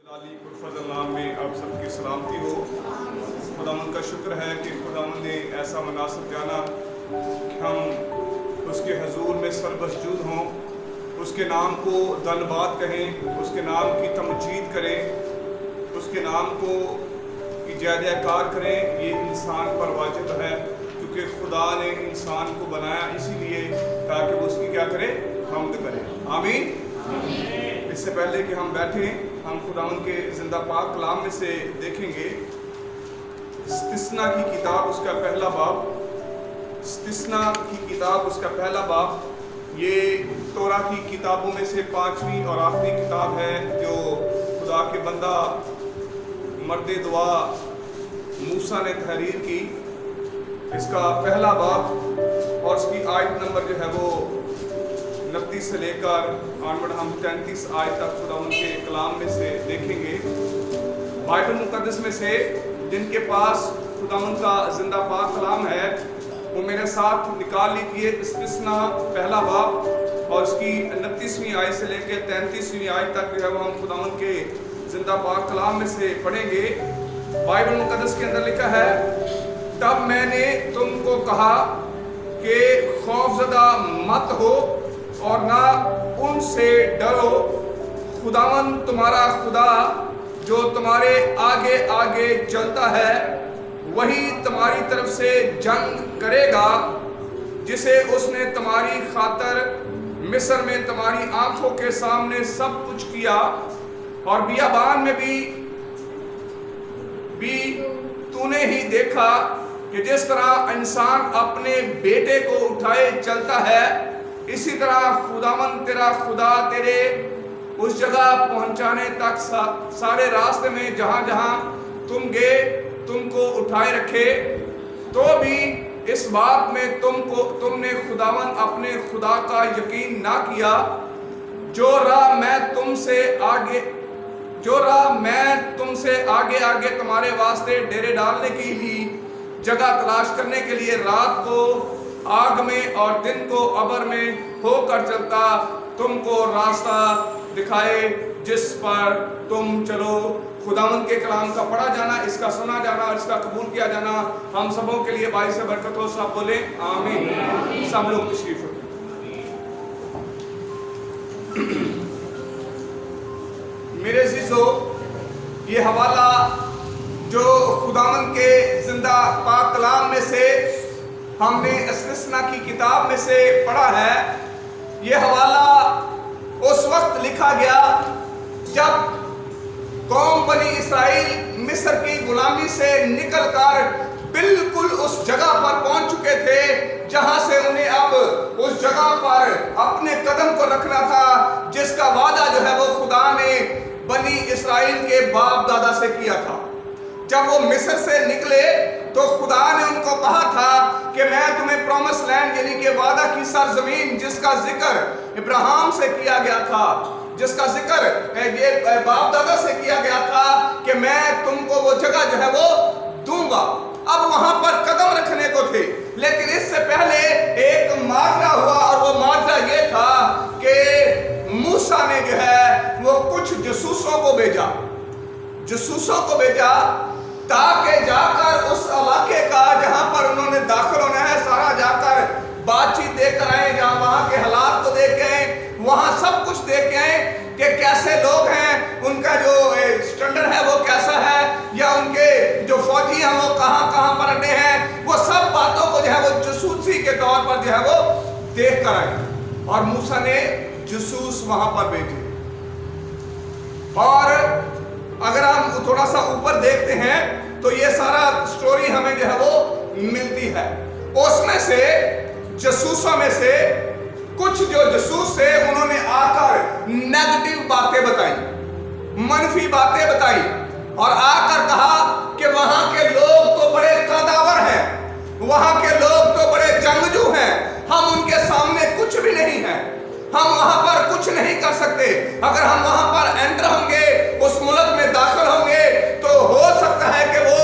फजल नाम में आप सबकी सलामती हो। खुदावंद का शुक्र है कि खुदावंद ने ऐसा मुनासिब जाना कि हम उसके हजूर में सरबसजूद हों, उसके नाम को धन्यवाद कहें, उसके नाम की तमजीद करें, उसके नाम को की जय जयकार करें। ये इंसान पर वाजिब है क्योंकि खुदा ने इंसान को बनाया इसीलिए ताकि वो उसकी क्या करे, हम्द करे। आमीन। इससे पहले कि हम बैठें, हम खुदावंद के जिंदा पाक कलाम में से देखेंगे इस्तिस्ना की किताब उसका पहला बाब। इस्तिस्ना की किताब उसका पहला बाब ये तोरा की किताबों में से 5वीं और आखिरी किताब है जो खुदा के बंदा मर्द दुआ मूसा ने तहरीर की। इसका पहला बाब और उसकी आयत नंबर जो है वो 29 से लेकर हम 33 आयत तक खुदा उनके कलाम में से देखेंगे। बाइबल मुकद्दस में से जिनके पास खुदा उनका जिंदा पाक कलाम है वो मेरे साथ निकाल लीजिए इस्तिस्ना पहला बाब और उसकी 29वीं आयत से लेकर 33वीं आयत तक जो है वो हम खुदा उनके जिंदा पाक कलाम में से पढ़ेंगे। बाइबल मुकद्दस के अंदर लिखा है, तब मैंने तुमको कहा कि खौफजदा मत हो और ना उनसे डरो। खुदावन तुम्हारा खुदा जो तुम्हारे आगे आगे चलता है वही तुम्हारी तरफ से जंग करेगा, जिसे उसने तुम्हारी खातर मिस्र में तुम्हारी आंखों के सामने सब कुछ किया और बियाबान में भी तूने ही देखा कि जिस तरह इंसान अपने बेटे को उठाए चलता है इसी तरह खुदावन तेरा खुदा तेरे उस जगह पहुंचाने तक सारे रास्ते में जहां जहां तुम गए तुमको उठाए रखे। तो भी इस बात में तुमने खुदावन अपने खुदा का यकीन ना किया जो राह मैं तुमसे आगे आगे तुम्हारे वास्ते डेरे डालने की ही जगह तलाश करने के लिए रात को आग में और दिन को अबर में होकर चलता तुमको रास्ता दिखाए जिस पर तुम चलो। खुदावंद के कलाम का पढ़ा जाना, इसका सुना जाना और इसका कबूल किया जाना हम सबों के लिए बाइस बरकत हो। सब बोले आमीन। सब लोग तशरीफ रखें। मेरे अजीजों, ये हवाला जो खुदावंद के जिंदा पाक कलाम में से हमने इस्तिस्ना की किताब में से पढ़ा है, ये हवाला उस वक्त लिखा गया जब कौम बनी इस्राइल मिस्र की गुलामी से निकलकर बिल्कुल उस जगह पर पहुंच चुके थे जहां से उन्हें अब उस जगह पर अपने कदम को रखना था जिसका वादा जो है वो खुदा ने बनी इस्राइल के बाप दादा से किया था। जब वो मिस्र से निकले तो खुदा ने उनको कहा था कि मैं तुम्हें प्रॉमिस लैंड यानी कि वादा की सरजमीन जिसका जिक्र इब्राहिम से किया गया था, जिसका जिक्र ये बाप दादा से किया गया था कि मैं तुमको वो जगह जो है वो दूंगा। अब वहां पर कदम रखने को थे, लेकिन इससे पहले एक माजरा हुआ और वो माजरा ये था कि मूसा ने जो है वो कुछ जसूसों को भेजा ताकि जाकर उस इलाके का जहां पर उन्होंने दाखिल होना है सारा जाकर बातचीत देकर आए, जहां वहां के हालात को देखें, वहां सब कुछ देखें कि कैसे लोग हैं, उनका जो स्टैंडर्ड है वो कैसा है, या उनके जो फौजी हैं वो कहां पर अड्डे हैं, वो सब बातों को जो है वो जसूसी के तौर पर जो है वो देख कर आए। और मूसा ने जसूस वहां पर भेजे। और अगर हम थोड़ा सा ऊपर देखते हैं तो ये सारा स्टोरी हमें जो है वो मिलती है। उसमें से जसूसों में से कुछ जो जसूस थे उन्होंने आकर नेगेटिव बातें बताई, मनफी बातें बताई और आकर कहा कि वहां के लोग तो बड़े कदावर हैं, वहां के लोग तो बड़े जंगजू हैं, हम उनके सामने कुछ भी नहीं हैं, हम वहां पर कुछ नहीं कर सकते। अगर हम वहां पर एंटर होंगे, उस मुल्क में दाखिल होंगे तो हो सकता है कि वो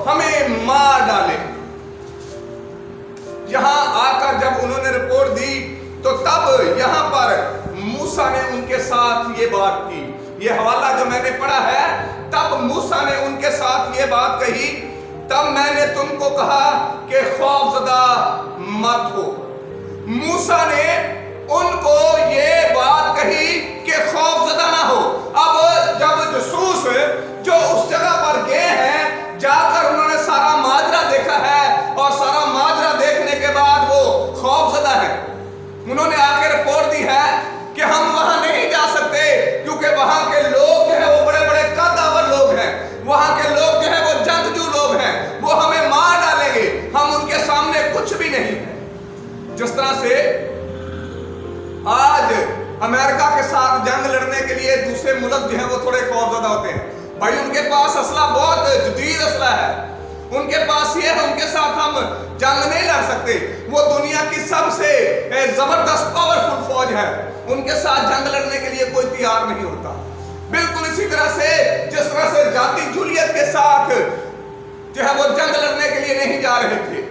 हमें मार डाले। यहां आकर जब उन्होंने रिपोर्ट दी तो तब यहां पर मूसा ने उनके साथ ये बात की। ये हवाला जो मैंने पढ़ा है, तब मूसा ने उनके साथ ये बात कही, तब मैंने तुमको कहा कि खौफजदा मत हो। मूसा ने उनको ये बात कही कि खौफजदा ना हो। अब जब जसूस जो उस जगह पर गए हैं, जाकर उन्होंने सारा माजरा देखा है और सारा माजरा देखने के बाद वो खौफजदा है। उन्होंने आके रिपोर्ट दी है कि हम वहां नहीं जा सकते क्योंकि वहां के लोग जो है वो बड़े बड़े कद्दावर लोग हैं, वहां के लोग जो है वो जंगजू लोग हैं, वो हमें मार डालेंगे, हम उनके सामने कुछ भी नहीं है। जिस तरह से आज अमेरिका के साथ जंग लड़ने के लिए दूसरे मुल्क जो है वो थोड़े खौफजदा होते हैं। भाई उनके पास असला बहुत जदीद असला है, उनके पास ये है, उनके साथ हम जंग नहीं लड़ सकते। वो दुनिया की सबसे जबरदस्त पावरफुल फौज है, उनके साथ जंग लड़ने के लिए कोई तैयार नहीं होता। बिल्कुल इसी तरह से जिस तरह से जाति जूलियत के साथ जो है वो जंग लड़ने के लिए नहीं जा रहे थे।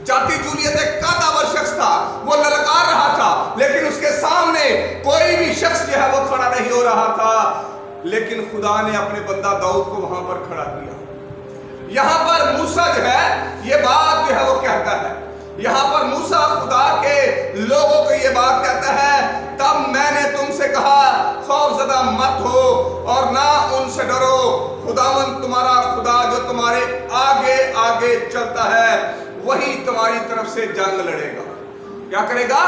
जाति जूलियत एक कद्दावर शख्स था, वो ललकार रहा था, लेकिन उसके सामने कोई भी शख्स जो है वो खड़ा नहीं हो रहा था। लेकिन खुदा ने अपने बंदा दाऊद को वहां पर खड़ा किया। यहां पर मूसा जो है ये बात जो है वो कहता है, यहां पर मूसा खुदा के लोगों को ये बात कहता है, तब मैंने तुमसे कहा खौफजदा मत हो और ना उनसे डरो, खुदावंद तुम्हारा खुदा जो तुम्हारे आगे आगे चलता है वही तुम्हारी तरफ से जंग लड़ेगा। क्या करेगा?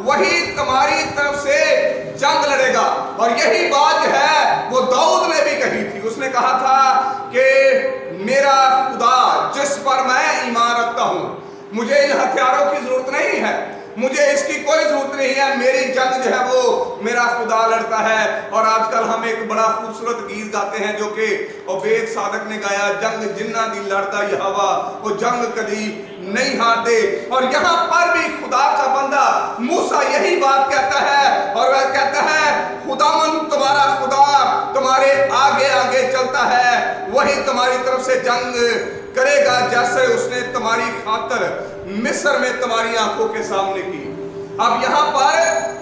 वही तुम्हारी तरफ से जंग लड़ेगा। और यही बात है वो दाऊद ने भी कही थी। उसने कहा था कि मेरा खुदा जिस पर मैं ईमान रखता हूं, मुझे इन हथियारों की जरूरत नहीं है, मुझे इसकी कोई जरूरत नहीं है, मेरी जंग जो है वो मेरा खुदा लड़ता है। और आजकल हम एक बड़ा खूबसूरत गीत गाते हैं जो कि उबैद सादक ने गाया, जंग जिन्ना दी लड़ता यहोवा, वो जंग कभी नहीं हारते। और यहाँ पर भी खुदा का बंदा मूसा यही बात कहता है, और वह कहता है खुदावंद तुम्हारा खुदा तुम्हारे आगे आगे चलता है, वही तुम्हारी तरफ से जंग करेगा, जैसे उसने तुम्हारी खातर मिस्र में तुम्हारी आंखों के सामने की। अब यहाँ पर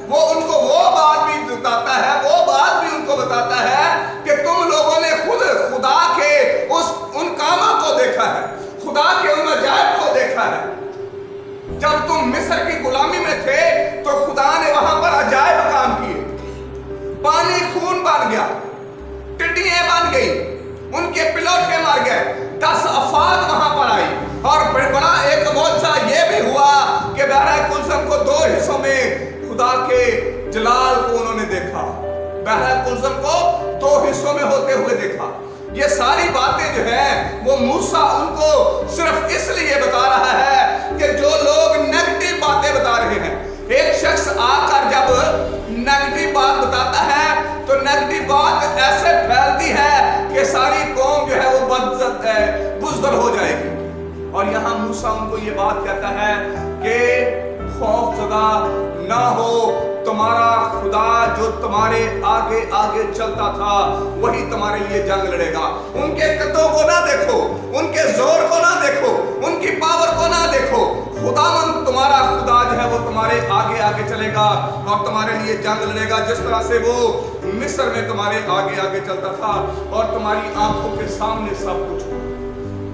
वो उनको वो बात भी बताता है, वो बात भी उनको बताता है कि तुम लोगों ने खुद खुदा के उन कामों को देखा है, खुदा के उन अजायब को देखा है। जब तुम मिस्र की गुलामी में थे तो खुदा ने वहां पर अजायब काम किए, पानी खून बन गया, टिड्डियां बन गई, उनके पिलौठे मार गए, 10 अफाद वहां पर आई। और बड़ा एक मौजज़ा ये भी हुआ कि बहरा कुलसम को 2 हिस्सों में खुदा के जलाल को उन्होंने देखा, बहरा कुलसम को 2 हिस्सों में होते हुए देखा। ये सारी बातें जो है वो मूसा उनको सिर्फ इसलिए बता रहा है कि जो लोग नेगेटिव बातें बता रहे हैं, एक शख्स आकर जब नेगेटिव बात बताता है तो नेगेटिव बात ऐसे फैलती है कि सारी कौम जो है वो बुज़दिल हो जाएगी। और यहाँ मूसा उनको ये बात कहता है कि खौफजदा ना हो, तुम्हारा खुदा जो तुम्हारे आगे आगे चलता था वही तुम्हारे लिए जंग लड़ेगा। उनके कदों को ना देखो, उनके जोर को ना देखो, उनकी पावर को ना देखो, खुदावंद तुम्हारा खुदा जो है वो तुम्हारे आगे आगे चलेगा और तुम्हारे लिए जंग लड़ेगा। जिस तरह से वो मिस्र में तुम्हारे आगे आगे चलता था और तुम्हारी आंखों के सामने सब कुछ,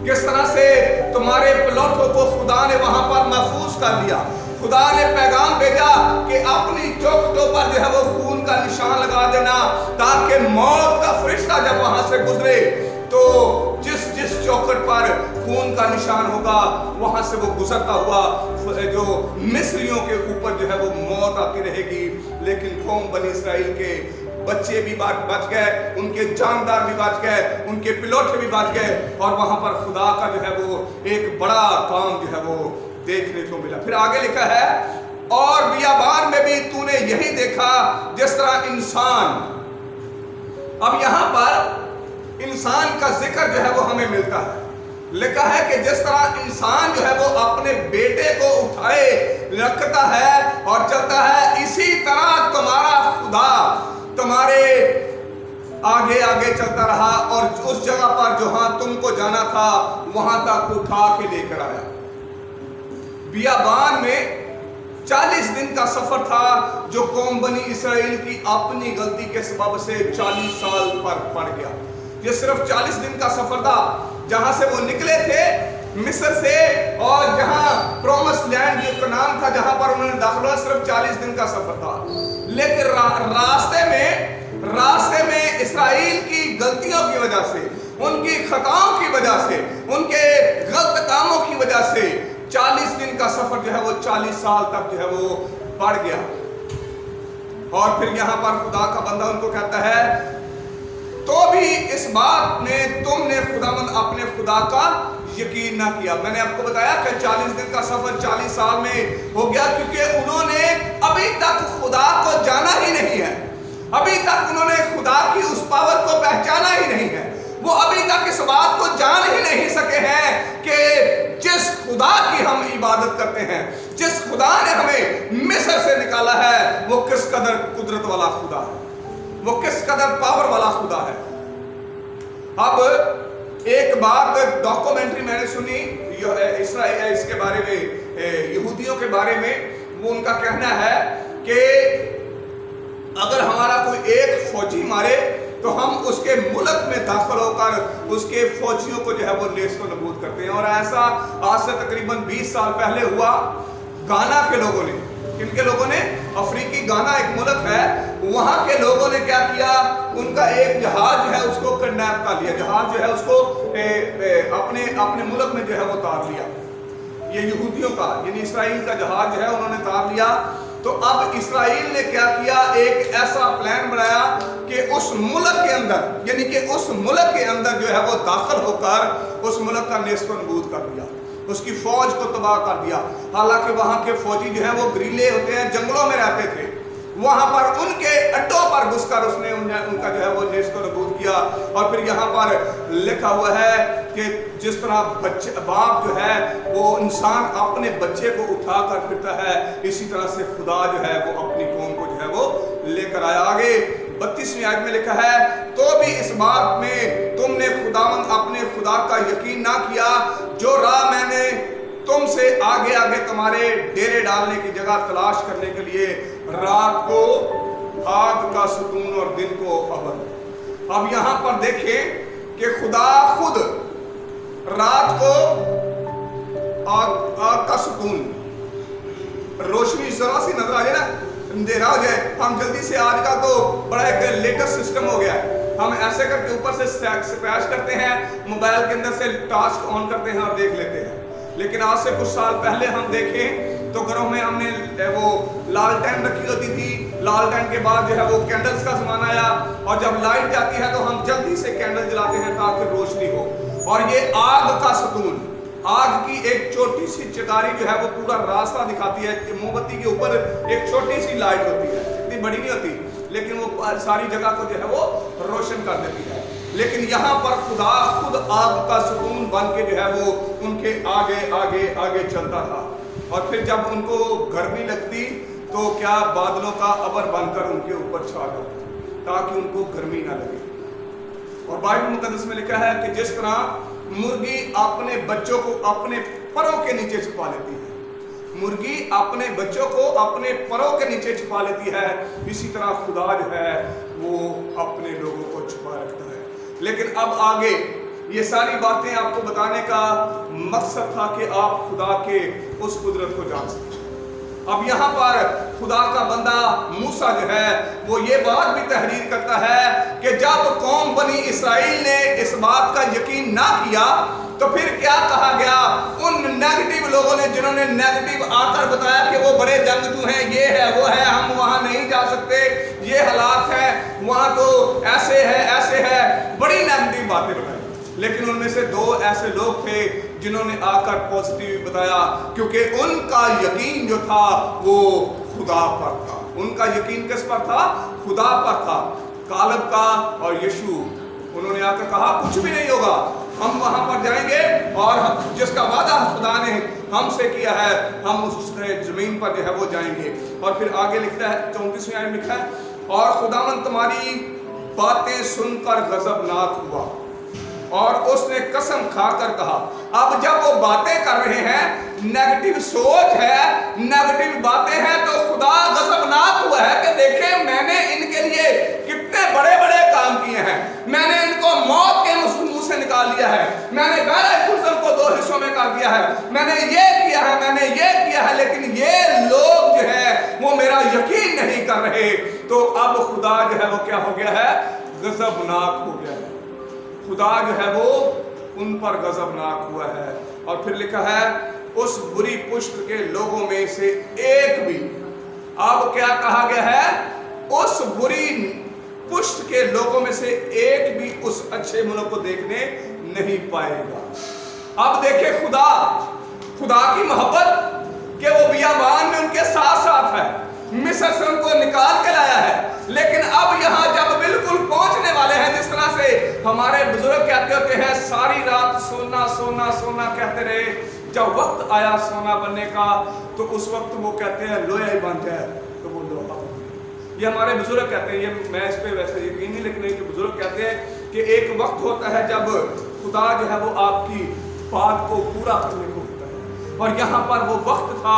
किस तरह से तुम्हारे पिलौठों को खुदा ने वहां पर महफूज कर लिया। खुदा ने पैगाम भेजा कि अपनी चौखटों पर जो है वो खून का निशान लगा देना, ताकि मौत का फरिश्ता जब वहां से गुजरे तो जिस जिस चौखट पर खून का निशान होगा वहां से वो गुजरता हुआ जो मिस्रियों के ऊपर जो है वो मौत आती रहेगी। लेकिन कौम बनी इस्राएल के बच्चे भी बच गए, उनके जानदार भी बच गए, उनके पिलौठे भी बच गए, और वहां पर खुदा का जो है वो एक बड़ा काम जो है वो देखने को मिला। फिर आगे लिखा है, और बियाबान में भी तूने यही देखा जिस तरह इंसान। अब यहां पर इंसान का जिक्र जो है वो हमें मिलता है। लिखा है कि जिस तरह इंसान जो है वो अपने बेटे को उठाए रखता है और चलता है, इसी तरह तुम्हारा खुदा तुम्हारे आगे आगे चलता रहा और उस जगह पर जहां तुमको जाना था वहां तक उठा के लेकर आया। बियाबान में 40 दिन का सफर था जो कौम बनी इसराइल की अपनी गलती के सबब से 40 साल पर पड़ गया। ये सिर्फ 40 दिन का सफर था, जहां से वो निकले थे मिस्र से, और जहां प्रॉमिस लैंड का नाम था जहां पर उन्होंने दाखिल हुआ, सिर्फ 40 दिन का सफर था। लेकिन रास्ते में इसराइल की गलतियों की वजह से, उनकी खताओं की वजह से, उनके गलत कामों की वजह से 40 दिन का सफर जो है वो 40 साल तक जो है वो बढ़ गया। और फिर यहां पर खुदा का बंदा उनको कहता है, तो भी इस बात में तुमने खुदावंद अपने खुदा का यकीन ना किया। मैंने आपको बताया कि 40 दिन का सफर 40 साल में हो गया, क्योंकि उन्होंने अभी तक खुदा को जाना ही नहीं है। अभी तक उन्होंने खुदा की उस पावर को पहचाना ही नहीं है। वो अभी तक इस बात को जान ही नहीं सके हैं कि जिस खुदा की हम इबादत करते हैं, जिस खुदा ने हमें मिस्र से निकाला है, वो किस कदर कुदरत वाला खुदा है, वो किस कदर पावर वाला खुदा है। अब एक बात डॉक्यूमेंट्री मैंने सुनी इसराइल इसके बारे में, यहूदियों के बारे में। वो उनका कहना है कि अगर हमारा कोई एक फौजी मारे तो हम उसके मुल्क में दाखिल होकर उसके फौजियों को जो है वो नेस्त व नबूद करते हैं। और ऐसा आज से तकरीबन 20 साल पहले हुआ गाना के लोगों ने। किनके लोगों ने? अफ्रीकी गाना एक मुल्क है, वहां के लोगों ने क्या किया, उनका एक जहाज जो है उसको किडनैप कर लिया, जहाज जो है उसको अपने मुल्क में जो है वो तार लिया। ये यहूदियों का यानी इसराइल का जहाज जो है उन्होंने तार लिया। तो अब इसराइल ने क्या किया, एक ऐसा प्लान बनाया कि उस मुल्क के अंदर, यानी कि उस मुल्क के अंदर जो है वो दाखिल होकर उस मुल्क का नेस्त व नबूद कर दिया, उसकी फौज को तबाह कर दिया। हालांकि वहां के फौजी जो है वो ग्रीले होते हैं, जंगलों में रहते थे, वहां पर उनके अड्डों पर घुसकर उसने उनका जो है वो नेस्त व नबूद किया। और फिर यहाँ पर लिखा हुआ है कि जिस तरह बाप जो है वो इंसान अपने बच्चे को उठा कर फिरता है, इसी तरह से खुदा जो है वो अपनी कौम को जो है वो लेकर आया। आगे 32वीं आयत में लिखा है, तो भी इस बात में तुमने खुदावंद अपने खुदा का यकीन ना किया, जो राह मैंने तुमसे आगे आगे तुम्हारे डेरे डालने की जगह तलाश करने के लिए रात को आग का सुकून और दिन को अबन। अब यहां पर देखें कि खुदा खुद रात को आग का सुकून, रोशनी जरा सी नजर आ जाए ना, अंधेरा हो जाए, हम जल्दी से, आज का तो बड़ा एक लेटेस्ट सिस्टम हो गया है, हम ऐसे करके ऊपर से स्क्रैच करते हैं, मोबाइल के अंदर से टास्क ऑन करते हैं और देख लेते हैं। लेकिन आज से कुछ साल पहले हम देखें तो घरों में हमने वो लालटेन रखी होती थी। लालटेन के बाद जो है वो कैंडल्स का जमाना आया, और जब लाइट जाती है तो हम जल्दी से कैंडल जलाते हैं ताकि रोशनी हो। और ये आग का सुकून, आग की एक छोटी सी चितारी जो है वो पूरा रास्ता दिखाती है। मोमबत्ती के ऊपर एक छोटी सी लाइट होती है, इतनी बड़ी नहीं होती, लेकिन वो सारी जगह को जो है वो रोशन कर देती है। लेकिन यहाँ पर खुदा खुद आग का सुकून बन के जो है वो उनके आगे आगे आगे चलता था। और फिर जब उनको गर्मी लगती तो क्या बादलों का अबर बनकर उनके ऊपर छा जाता ताकि उनको गर्मी ना लगे। और बाइबल मुकद्दस में लिखा है कि जिस तरह मुर्गी अपने बच्चों को अपने परों के नीचे छुपा लेती है, मुर्गी अपने बच्चों को अपने परों के नीचे छुपा लेती है, इसी तरह खुदा जो है वो अपने लोगों को छुपा रखता है। लेकिन अब आगे ये सारी बातें आपको बताने का मकसद था कि आप खुदा के उस कुदरत को जान सकें। अब यहाँ पर खुदा का बंदा मूसा जो है वो ये बात भी तहरीर करता है कि जब कौम बनी इसराइल ने इस बात का यकीन ना किया तो फिर क्या कहा गया, उन नेगेटिव लोगों ने जिन्होंने नेगेटिव आकर बताया कि वो बड़े जंगजू हैं, ये है वो है, हम वहां नहीं जा सकते, ये हालात है, वहां तो ऐसे है, बड़ी नेगेटिव बातें बताई। लेकिन उनमें से 2 ऐसे लोग थे जिन्होंने आकर पॉजिटिव बताया, क्योंकि उनका यकीन जो था वो खुदा पर था। उनका यकीन किस पर था? खुदा पर था। कालब का और यीशु, उन्होंने आकर कहा कुछ भी नहीं होगा, हम वहां पर जाएंगे और जिसका वादा खुदा ने हमसे किया है हम उस जमीन पर जो है वो जाएंगे। और फिर आगे लिखता है 34वें आयत में लिखा है, और खुदावंद तुम्हारी बातें सुनकर गजबनाक हुआ और उसने कसम खाकर कहा। अब जब वो बातें कर रहे हैं, नेगेटिव सोच है, नेगेटिव बातें मैंने ये किया है, मैंने ये किया है, लेकिन ये लोग जो है वो मेरा यकीन नहीं कर रहे। तो अब खुदा जो है वो क्या हो गया है? गजबनाक हो गया है। खुदा जो है वो उन पर गजबनाक हुआ है। और फिर लिखा है उस बुरी पुष्ट के लोगों में से एक भी, अब क्या कहा गया है? उस बुरी पुष्ट के लोगों में से एक भी उस अच्छे मुल्क को देखने नहीं पाएगा। अब देखिए खुदा की मोहब्बत कि वो बियाबान में उनके साथ साथ है, मिस्र से उनको निकाल के लाया है। लेकिन अब यहाँ जब बिल्कुल पहुंचने वाले हैं, जिस तरह से हमारे बुजुर्ग कहते होते हैं, सारी रात सोना सोना सोना कहते रहे, जब वक्त आया सोना बनने का तो उस वक्त वो कहते हैं लोहा ही बन जाए, तो वो लोहा। ये हमारे बुजुर्ग कहते हैं, ये मैं इस पे वैसे यकीन नहीं, लेकिन इनके बुजुर्ग कहते हैं कि एक वक्त होता है जब खुदा जो है वो आपकी बात को पूरा करने को होता है। और यहाँ पर वो वक्त था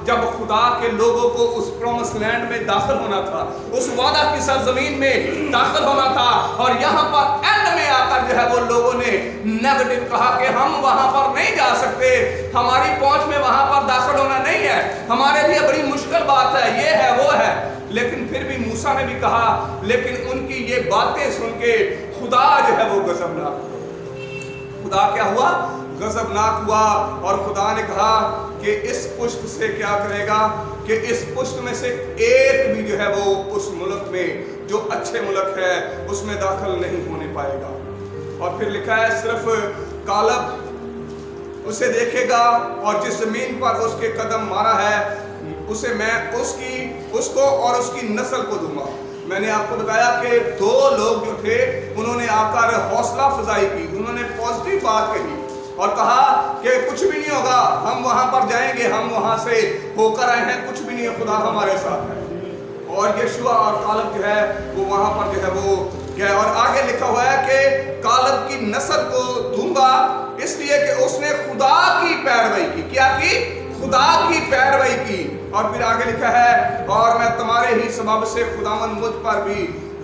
जब खुदा के लोगों को उस प्रॉमिस लैंड में दाखिल होना था, उस वादा की सरजमीन में दाखिल होना था। और यहाँ पर एंड में आकर जो है वो लोगों ने नेगेटिव कहा कि हम वहां पर नहीं जा सकते, हमारी पहुंच में वहां पर दाखिल होना नहीं है, हमारे लिए बड़ी मुश्किल बात है, ये है वो है। लेकिन फिर भी मूसा ने भी कहा, लेकिन उनकी ये बातें सुन के खुदा जो है वो गजबनाक हुआ। खुदा क्या हुआ? गजबनाक हुआ। और खुदा ने कहा कि इस पुष्ट से क्या करेगा कि इस पुष्ट में से एक भी जो है वो उस मुल्क में, जो अच्छे मुल्क है, उसमें दाखिल नहीं होने पाएगा। और फिर लिखा है सिर्फ कालब उसे देखेगा और जिस जमीन पर उसके कदम मारा है उसे मैं उसको और उसकी नस्ल को दूंगा। मैंने आपको बताया कि दो लोग जो थे उन्होंने आकर हौसला अफजाई की, उन्होंने पॉजिटिव बात कही और कहा कि कुछ भी नहीं होगा, हम वहां पर जाएंगे, हम वहां से होकर आए हैं, कुछ भी नहीं है, खुदा हमारे साथ है। और यशुआ और कालब जो है वो वहां पर जो है वो गए। और आगे लिखा हुआ है कि कालब की नस्ल को दूंगा, इसलिए कि उसने खुदा की पैरवी की। क्या की? खुदा की पैरवी की। और फिर आगे लिखा है और मैं तुम्हारे ही सबब से खुदावंद मुझ पर भी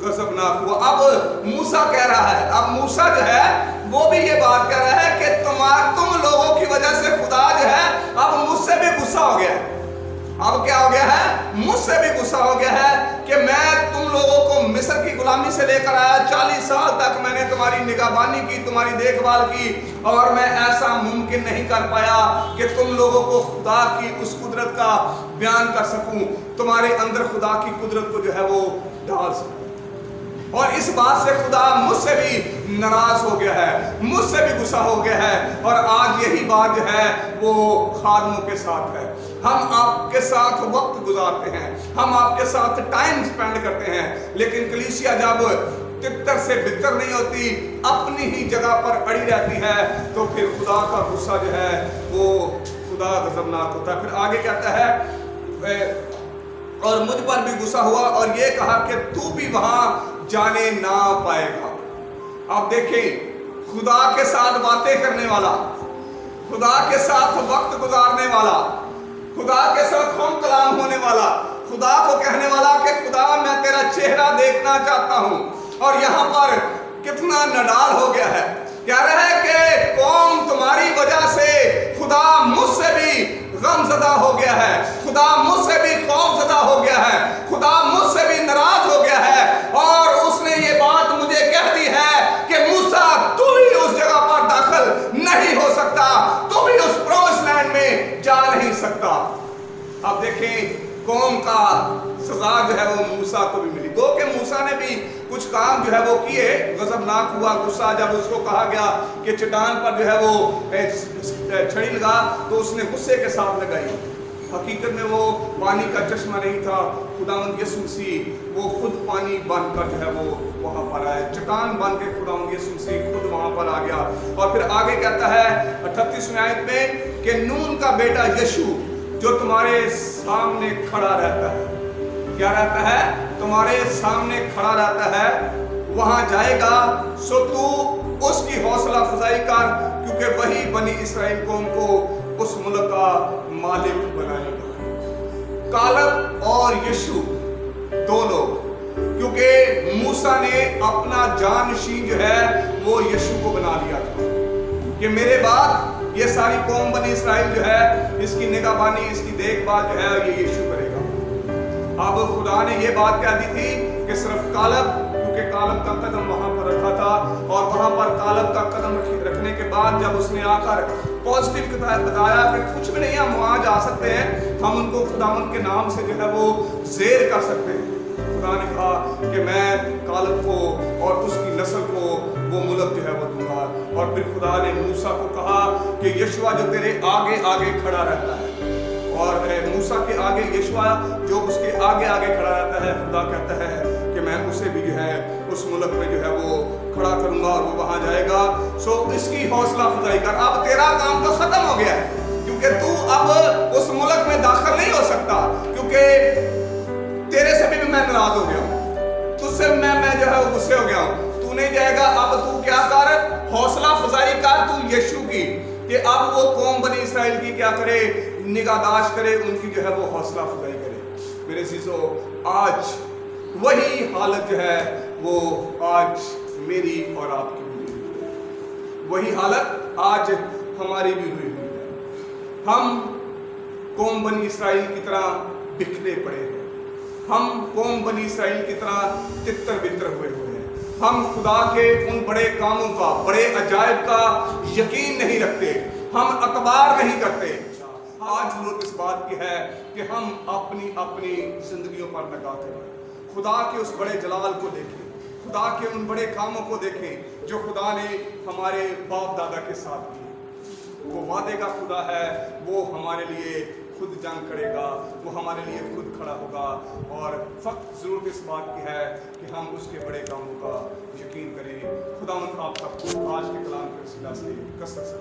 गजबनाक हुआ। अब मूसा कह रहा है, अब मूसा जो है वो भी ये बात कह रहा है कि तुम लोगों की वजह से खुदा जो है अब मुझसे भी गुस्सा हो गया है। अब क्या हो गया है? मुझसे भी गुस्सा हो गया है कि मैं तुम लोगों को मिस्र की गुलामी से लेकर आया, 40 साल तक मैंने तुम्हारी निगहबानी की, तुम्हारी देखभाल की, और मैं ऐसा मुमकिन नहीं कर पाया कि तुम लोगों को खुदा की उस कुदरत का बयान कर सकूं, तुम्हारे अंदर खुदा की कुदरत को जो है वो डाल सकूं। और इस बात से खुदा मुझसे भी नाराज हो गया है, मुझसे भी गुस्सा हो गया है। और आज यही बात जो है वो खादमों के साथ है। हम आपके साथ वक्त गुजारते हैं, हम आपके साथ टाइम स्पेंड करते हैं, लेकिन कलीसिया जब तितर से बितर नहीं होती, अपनी ही जगह पर अड़ी रहती है, तो फिर खुदा का गुस्सा जो है वो खुदा गजबनाक होता है। फिर आगे कहता है और मुझ पर भी गुस्सा हुआ और ये कहा कि तू भी वहां जाने ना पाएगा। आप देखें, खुदा के साथ बातें करने वाला, खुदा के साथ वक्त गुजारने वाला, खुदा के साथ हम कलाम होने वाला, खुदा को कहने वाला कि खुदा मैं तेरा चेहरा देखना चाहता हूं। और यहां पर कितना नडाल हो गया है, कह रहा है कि कौम तुम्हारी वजह से खुदा मुझसे भी गमज़दा हो गया है, खुदा मुझसे भी खौफज़दा हो गया है, खुदा मुझसे भी नाराज हो गया है। और उसने ये बात मुझे कह दी है कि मूसा तू भी उस जगह पर दाखिल नहीं हो सकता, तू भी उस प्रॉमिस लैंड में जा नहीं सकता। अब देखें, कौम का सजा जो है वो मूसा को भी मिली। गो के मूसा ने भी कुछ काम जो है वो किए, गजबनाक हुआ गुस्सा जब उसको कहा गया कि चट्टान पर जो है वो छड़ी लगा, तो उसने गुस्से के साथ लगाई। हकीकत में वो पानी का चश्मा नहीं था, खुदावंद यीशु मसीह वो खुद पानी बनकर जो है वो वहां पर आए, चट्टान बन के खुदावंद यीशु मसीह खुद वहां पर आ गया। और फिर आगे कहता है 38वें आयत में कि नून का बेटा यीशु जो तुम्हारे सामने खड़ा रहता है, क्या रहता है? तुम्हारे सामने खड़ा रहता है, वहां जाएगा, सो तू उसकी हौसला अफजाई कर, क्योंकि वही बनी इसराइल कौम को उस मुल्क का मालिक बनाएगा। कालब और यीशु दो लोग, क्योंकि मूसा ने अपना जानशीन जो है वो यीशु को बना लिया था कि मेरे बाद ये सारी कौम बनी इसराइल जो है, इसकी निगहबानी, इसकी देखभाल जो है ये यीशु करेगा। अब खुदा ने ये बात कह दी थी कि सिर्फ कालब, क्योंकि कालब का कदम वहां पर रखा था, और वहां पर कालब का कदम रखने के बाद जब उसने आकर पॉजिटिव बताया कि कुछ भी नहीं, हम वहां जा सकते हैं, हम उनको खुदावंद के नाम से जो है वो ज़ेर कर सकते हैं। खुदा ने कहा कि मैं कालब को और उसकी नस्ल को वो मुल्क जो है वो दूंगा। और फिर खुदा ने मूसा को कहा कि यशुआ जो तेरे आगे आगे खड़ा रहता है, और मूसा के आगे यशुआ जो उसके आगे आगे खड़ा रहता है, खुदा कहता है कि मैं उसे भी जो है उस मुल्क में जो है वो खड़ा करूंगा और वो वहां जाएगा। सो इसकी हौसला अफजाई कर। अब तेरा काम तो खत्म हो गया है, क्योंकि तू अब उस मुल्क में दाखिल नहीं हो सकता, क्योंकि तेरे से भी मैं नाराज हो गया हूं, तुझसे मैं जो है गुस्से हो गया हूं, तू नहीं जाएगा। अब तू क्या कर, हौसला अफजाई कर तू यीशु की, कि अब वो कौम बनी इसराइल की क्या करे, निगाहदाश्त करे, उनकी जो है वो हौसला अफजाई करे। मेरे चीजों, आज वही हालत जो है वो आज मेरी और आपकी भी हुई है, वही हालत आज हमारी भी हुई है। हम कौम बनी इसराइल की तरह बिखरे पड़े हैं, हम कौम बनी इसराइल की तरह तितर बितर हुए हैं। हम खुदा के उन बड़े कामों का, बड़े अजायब का यकीन नहीं रखते, हम अतबार नहीं करते। आज जरूरत इस बात की है कि हम अपनी अपनी जिंदगियों पर निगाह करें, खुदा के उस बड़े जलाल को देखें, खुदा के उन बड़े कामों को देखें जो खुदा ने हमारे बाप दादा के साथ किए। वो वादे का खुदा है, वो हमारे लिए खुद जंग करेगा, वो हमारे लिए खुद खड़ा होगा। और फक्त ज़रूरत इस बात की है कि हम उसके बड़े कामों का यकीन करें। खुदा आप सबको आज के कलाम के वसीला से कसरत से